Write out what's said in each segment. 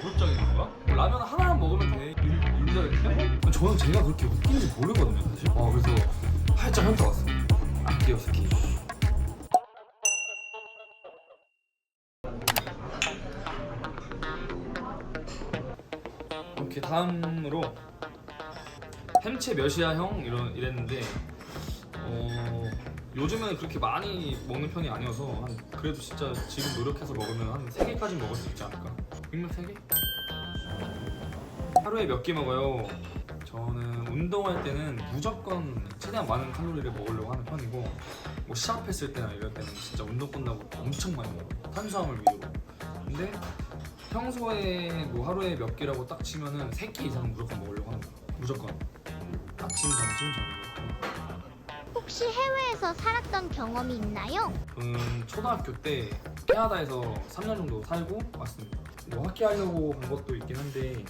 졸업장인 건가? 라면 하나만 먹으면 돼. 인정했냐? 저는 제가 그렇게 웃긴지 모르거든요 사실. 그래서 살짝 현타 왔어. 악기어 스키. 이렇게 다음으로 햄채 몇이야 형? 이랬는데 요즘은 그렇게 많이 먹는 편이 아니어서 그래도 진짜 지금 노력해서 먹으면 한 3개까지 먹을 수 있지 않을까? 빅맥 3개? 하루에 몇 개 먹어요? 저는 운동할 때는 무조건 최대한 많은 칼로리를 먹으려고 하는 편이고 뭐 시합했을 때나 이럴 때는 진짜 운동 끝나고 엄청 많이 먹어요. 탄수화물 위주로. 근데 평소에 뭐 하루에 몇 개라고 딱 치면은 3끼 이상 무조건 먹으려고 하는 거야. 무조건. 아침, 점심, 저녁. 혹시 해외에서 살았던 경험이 있나요? 저는 초등학교 때 캐나다에서 3년 정도 살고 왔습니다. 뭐 학기하려고 간 것도 있긴 한데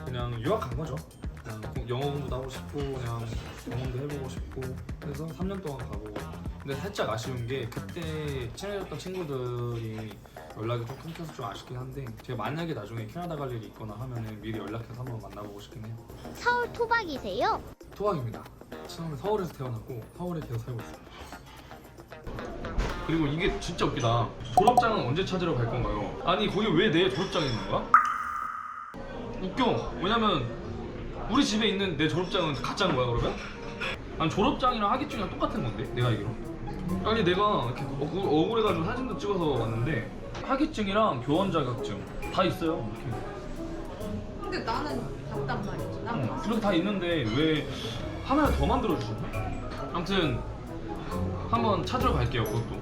그냥 유학 간 거죠. 그냥 영어 공부도 하고 싶고 그냥 경험도 해보고 싶고 그래서 3년 동안 가고. 근데 살짝 아쉬운 게 그때 친해졌던 친구들이 연락이 좀 끊겨서 좀 아쉽긴 한데 제가 만약에 나중에 캐나다 갈 일이 있거나 하면은 미리 연락해서 한번 만나보고 싶긴 해요. 서울 토박이세요? 토박입니다. 처음에 서울에서 태어났고 서울에 계속 살고 있어요. 그리고 이게 진짜 웃기다. 졸업장은 언제 찾으러 갈 건가요? 아니 거기 왜 내 졸업장이 있는 거야? 웃겨. 왜냐면 우리 집에 있는 내 졸업장은 가짜인 거야 그러면? 아니 졸업장이랑 학위증이랑 똑같은 건데 내가 알기로. 아니 내가 이렇게 억울해가지고 사진도 찍어서 왔는데 학위증이랑 교원 자격증 다 있어요. 이렇게. 근데 나는 봤단 말이지. 난 봤어. 그렇게 다 있는데 왜 하나를 더 만들어주지? 아무튼 한번 찾으러 갈게요. 그것도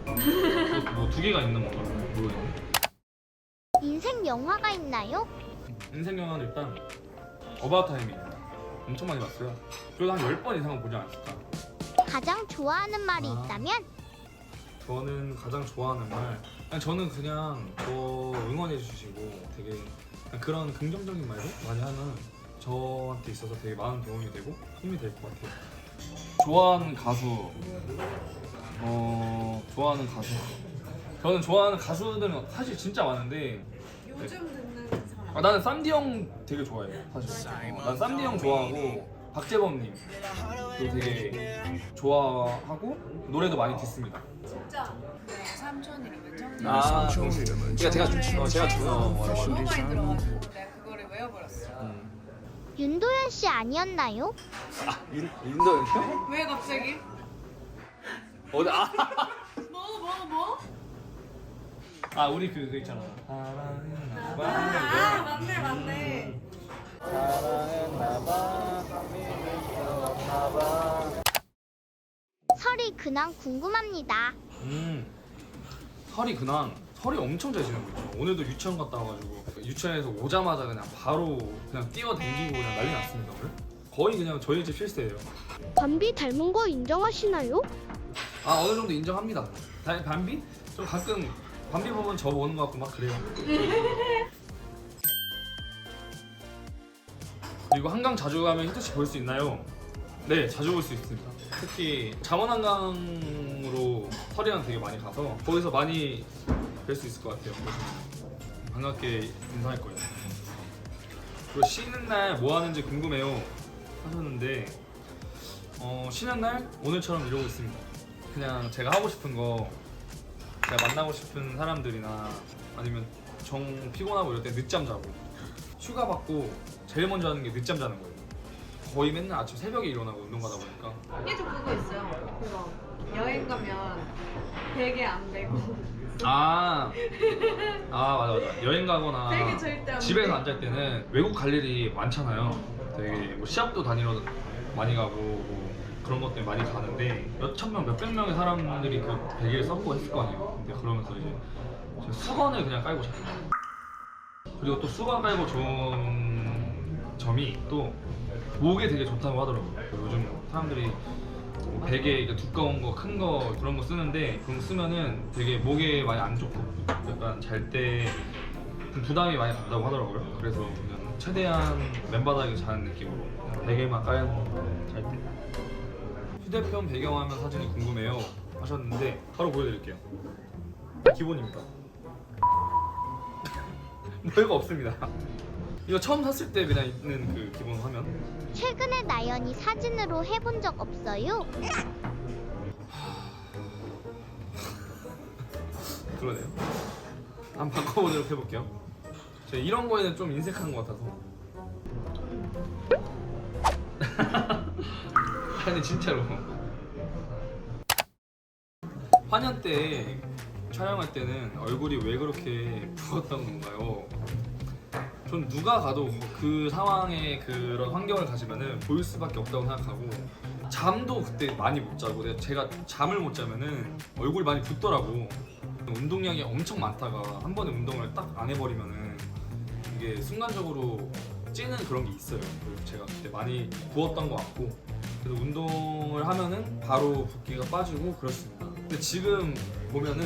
뭐 2개가 있는 건가 모르겠네. 인생 영화가 있나요? 인생 영화는 일단 어바웃 타임입니다. 엄청 많이 봤어요. 그래도 한 10번 이상은 보지 않았을까. 가장 좋아하는 말이 있다면? 저는 가장 좋아하는 말 저는 그냥 저 응원해 주시고 되게 그냥 그런 긍정적인 말도 많이 하면 저한테 있어서 되게 많은 도움이 되고 힘이 될 것 같아요. 좋아하는 가수 좋아하는 가수 저는 좋아하는 가수들은 사실 진짜 많은데 요즘 듣는 사람. 나는 쌈디 형 되게 좋아해 사실. 난 쌈디 형 좋아하고 박재범님 도 되게 좋아하고 노래도 많이 듣습니다. 진짜 삼촌이랑 청년. 제가 너무 많이 들어가지고 내가 그거를 외워버렸어. 윤도현 씨 아니었나요? 윤도현 형? 왜 갑자기? 어디 뭐? 우리 그 있잖아. 맞네. 설이 근황 궁금합니다. 설이 근황 설이 엄청 잘 지내고 있죠. 오늘도 유치원 갔다 와가지고 유치원에서 오자마자 그냥 바로 그냥 뛰어댕기고 그냥 난리 났습니다. 오늘 거의 그냥 저희 집 실세예요. 밤비 닮은 거 인정하시나요? 어느 정도 인정합니다. 밤비? 좀 가끔 밤비 보면 저 보는 것 같고 막 그래요. 그리고 한강 자주 가면 희도 씨 볼 수 있나요? 네, 자주 볼 수 있습니다. 특히 잠원한강으로 설이랑 되게 많이 가서 거기서 많이 뵐 수 있을 것 같아요. 반갑게 인사할 거예요. 그리고 쉬는 날 뭐 하는지 궁금해요 하셨는데 쉬는 날 오늘처럼 이러고 있습니다. 그냥 제가 하고 싶은 거 제가 만나고 싶은 사람들이나 아니면 정 피곤하고 이럴 때 늦잠 자고 휴가 받고 제일 먼저 하는 게 늦잠 자는 거예요. 거의 맨날 아침 새벽에 일어나고 운동 가다 보니까. 얘도 그거 있어요. 그거 여행 가면 베개 안 베고. 맞아. 여행 가거나 베개 절대 안 집에서 베고. 안 잘 때는 외국 갈 일이 많잖아요. 되게 뭐 시합도 다니러 많이 가고 뭐 그런 것 때문에 많이 가는데 몇천 명, 몇백 명의 사람들이 그 베개를 썼고 했을 거 아니에요. 근데 그러면서 이제 제가 수건을 그냥 깔고 자요. 그리고 또 수건 깔고 좋은 점이 또 목에 되게 좋다고 하더라고요. 요즘 사람들이 뭐 베개 이게 두꺼운 거, 큰 거 그런 거 쓰는데 그런 거 쓰면은 되게 목에 많이 안 좋고 약간 잘 때 부담이 많이 간다고 하더라고요. 그래서 그냥 최대한 맨바닥에 자는 느낌으로 베개만 깔고 잘 때. 휴대폰 배경화면 사진이 궁금해요 하셨는데 바로 보여드릴게요. 기본입니다. 별거 없습니다. 이거 처음 샀을 때 그냥 있는 그 기본 화면. 최근에 나연이 사진으로 해본 적 없어요? 그러네요. 한번 바꿔보도록 해볼게요. 제가 이런 거에는 좀 인색한 것 같아서. 아니 진짜로 화년 때 촬영할 때는 얼굴이 왜 그렇게 부었던 건가요? 전 누가 가도 그 상황에 그런 환경을 가지면은 보일 수밖에 없다고 생각하고, 잠도 그때 많이 못 자고, 제가 잠을 못 자면은 얼굴이 많이 붓더라고. 운동량이 엄청 많다가 한 번에 운동을 딱 안 해버리면은 이게 순간적으로 찌는 그런 게 있어요. 그래서 제가 그때 많이 부었던 것 같고, 그래서 운동을 하면은 바로 붓기가 빠지고 그렇습니다. 근데 지금 보면은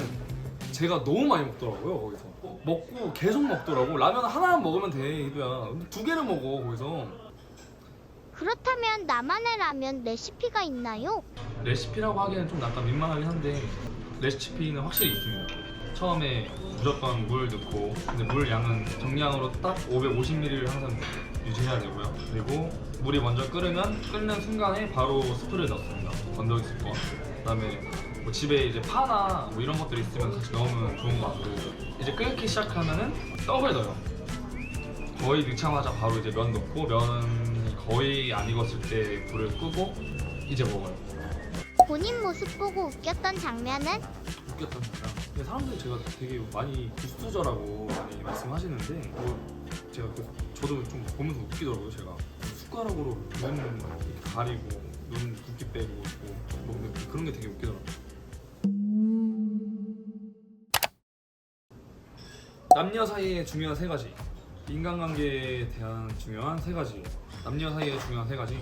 제가 너무 많이 먹더라고요. 거기서 먹고 계속 먹더라고. 라면 하나만 먹으면 돼, 이도야. 근데 2개를 먹어 거기서. 그렇다면 나만의 라면 레시피가 있나요? 레시피라고 하기에는 좀 약간 민망하긴 한데 레시피는 확실히 있습니다. 처음에 무조건 물 넣고, 근데 물 양은 정량으로 딱 550ml를 항상 유지해야 되고요. 그리고 물이 먼저 끓으면 끓는 순간에 바로 스프를 넣습니다. 건더기 스프. 그다음에 뭐 집에 이제 파나 뭐 이런 것들이 있으면 같이 넣으면 좋은 것 같고, 이제 끓기 시작하면은 떡을 넣어요. 거의 넣자마자 바로 이제 면 넣고, 면이 거의 안 익었을 때 불을 끄고 이제 먹어요. 본인 모습 보고 웃겼던 장면은? 웃겼던 거야. 근데 사람들이 제가 되게 많이 구수저라고 많이 말씀하시는데, 뭐 제가 저도 좀 보면서 웃기더라고요. 제가 숟가락으로 눈 이렇게 가리고 눈 붓기 빼고 뭐 근데 그런 게 되게 웃기더라고요. 남녀 사이에 중요한 3가지. 인간관계에 대한 중요한 3가지. 남녀 사이에 중요한 3가지.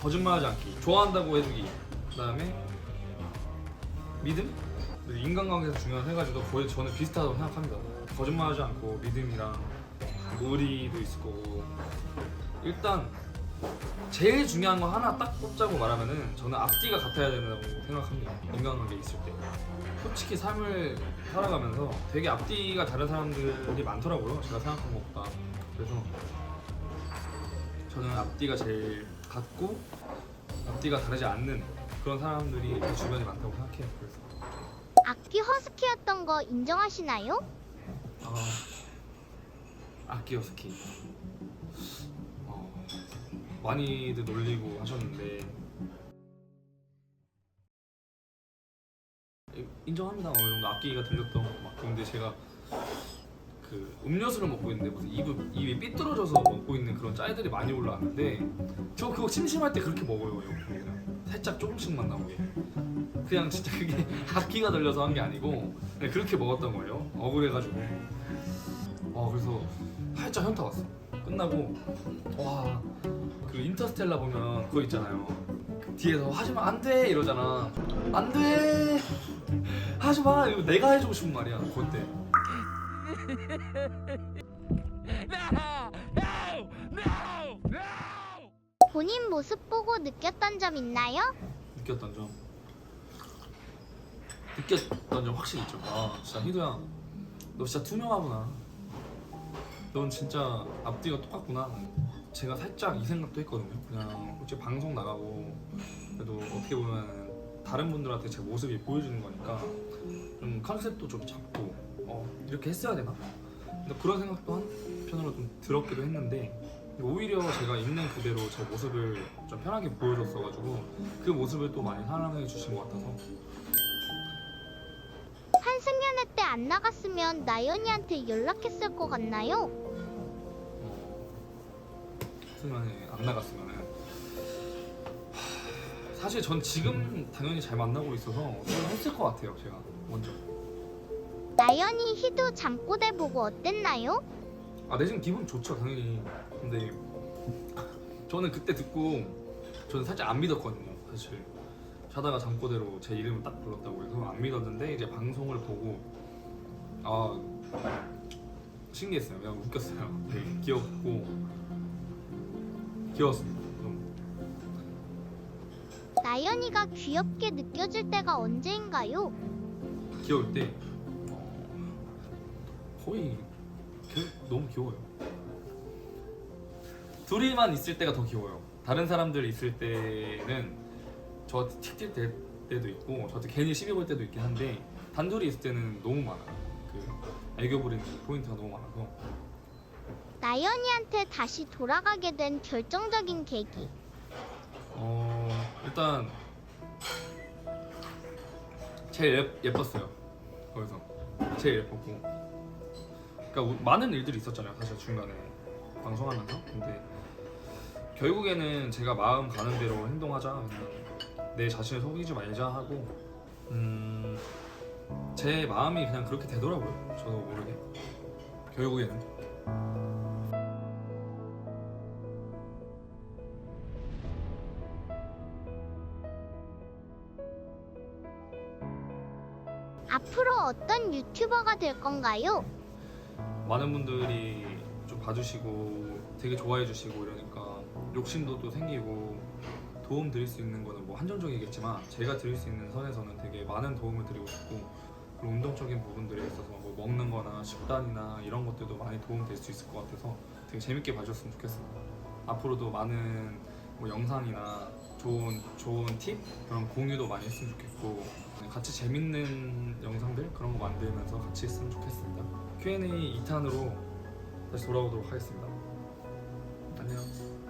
거짓말하지 않기, 좋아한다고 해주기, 그다음에 믿음? 인간관계에서 중요한 3가지도 거의 저는 비슷하다고 생각합니다. 거짓말하지 않고 믿음이랑 의리도 있을 거고. 일단 제일 중요한 거 하나 딱 꼽자고 말하면은 저는 앞뒤가 같아야 된다고 생각합니다. 인간관계에 있을 때 솔직히 삶을 살아가면서 되게 앞뒤가 다른 사람들이 많더라고요. 제가 생각한 것보다. 그래서 저는 앞뒤가 제일 같고 앞뒤가 다르지 않는 그런 사람들이 제 주변에 많다고 생각해요. 그래서 악기 허스키였던 거 인정하시나요? 악기 허스키 많이들 놀리고 하셨는데 인정합니다. 어느 정도 악기가 들렸던 것도 맞고. 근데 제가 그 음료수를 먹고 있는데 무슨 입이 삐뚤어져서 먹고 있는 그런 짤들이 많이 올라왔는데, 저 그거 심심할 때 그렇게 먹어요. 그냥 살짝 조금씩만 나오게. 그냥 진짜 그게 악기가 들려서 한 게 아니고 그냥 그렇게 먹었던 거예요. 억울해가지고. 그래서 살짝 현타 왔어. 끝나고 와, 그 인터스텔라 보면 그거 있잖아요. 그 뒤에서 하지마 안돼 이러잖아. 안돼 하지마, 이거 내가 해주고 싶은 말이야 그때. 본인 모습 보고 느꼈던 점 있나요? 느꼈던 점 확실히 있죠. 진짜 희도야, 너 진짜 투명하구나. 넌 진짜 앞뒤가 똑같구나. 제가 살짝 이 생각도 했거든요. 그냥 솔직히 방송 나가고 그래도 어떻게 보면 다른 분들한테 제 모습이 보여주는 거니까 좀 컨셉도 좀 잡고 이렇게 했어야 되나? 근데 그런 생각도 한편으로 좀 들었기도 했는데, 오히려 제가 있는 그대로 제 모습을 좀 편하게 보여줬어가지고 그 모습을 또 많이 사랑해 주신 것 같아서. 한승연애 때 안 나갔으면 나연이한테 연락했을 것 같나요? 승연에 안 나갔으면은 사실 전 지금 당연히 잘 만나고 있어서 했을 것 같아요. 제가 먼저. 나연이 희도 잠꼬대 보고 어땠나요? 내 지금 기분 좋죠 당연히. 근데 저는 그때 듣고 저는 살짝 안 믿었거든요. 사실 자다가 잠꼬대로 제 이름을 딱 불렀다고 해서 안 믿었는데, 이제 방송을 보고 신기했어요. 그냥 웃겼어요. 되게 귀여웠습니다. 나연이가 귀엽게 느껴질 때가 언제인가요? 귀여울 때 거의 너무 귀여워요. 둘이만 있을 때가 더 귀여워요. 다른 사람들 있을 때는 저한테 틱 뛸 때도 있고 저한테 괜히 시비 걸 때도 있긴 한데 단둘이 있을 때는 너무 많아요. 그 애교 부리는 포인트가 너무 많아서. 나연이한테 다시 돌아가게 된 결정적인 계기. 일단 제일 예뻤어요. 거기서 제일 예뻤고, 그러니까 많은 일들이 있었잖아요. 사실 중간에 방송하면서. 근데 결국에는 제가 마음 가는 대로 행동하자, 그냥 내 자신을 속이지 말자 하고, 제 마음이 그냥 그렇게 되더라고요. 저도 모르게 결국에는. 앞으로 어떤 유튜버가 될 건가요? 많은 분들이 좀 봐주시고 되게 좋아해 주시고 이러니까 욕심도 또 생기고, 도움 드릴 수 있는 거는 뭐 한정적이겠지만 제가 드릴 수 있는 선에서는 되게 많은 도움을 드리고 싶고, 그리고 운동적인 부분들에 있어서 뭐 먹는 거나 식단이나 이런 것들도 많이 도움 될 수 있을 것 같아서 되게 재밌게 봐줬으면 좋겠습니다. 앞으로도 많은 뭐 영상이나 좋은 팁 그런 공유도 많이 했으면 좋겠고, 같이 재밌는 영상들 그런 거 만들면서 같이 했으면 좋겠습니다. Q&A 2탄으로 다시 돌아오도록 하겠습니다. 안녕.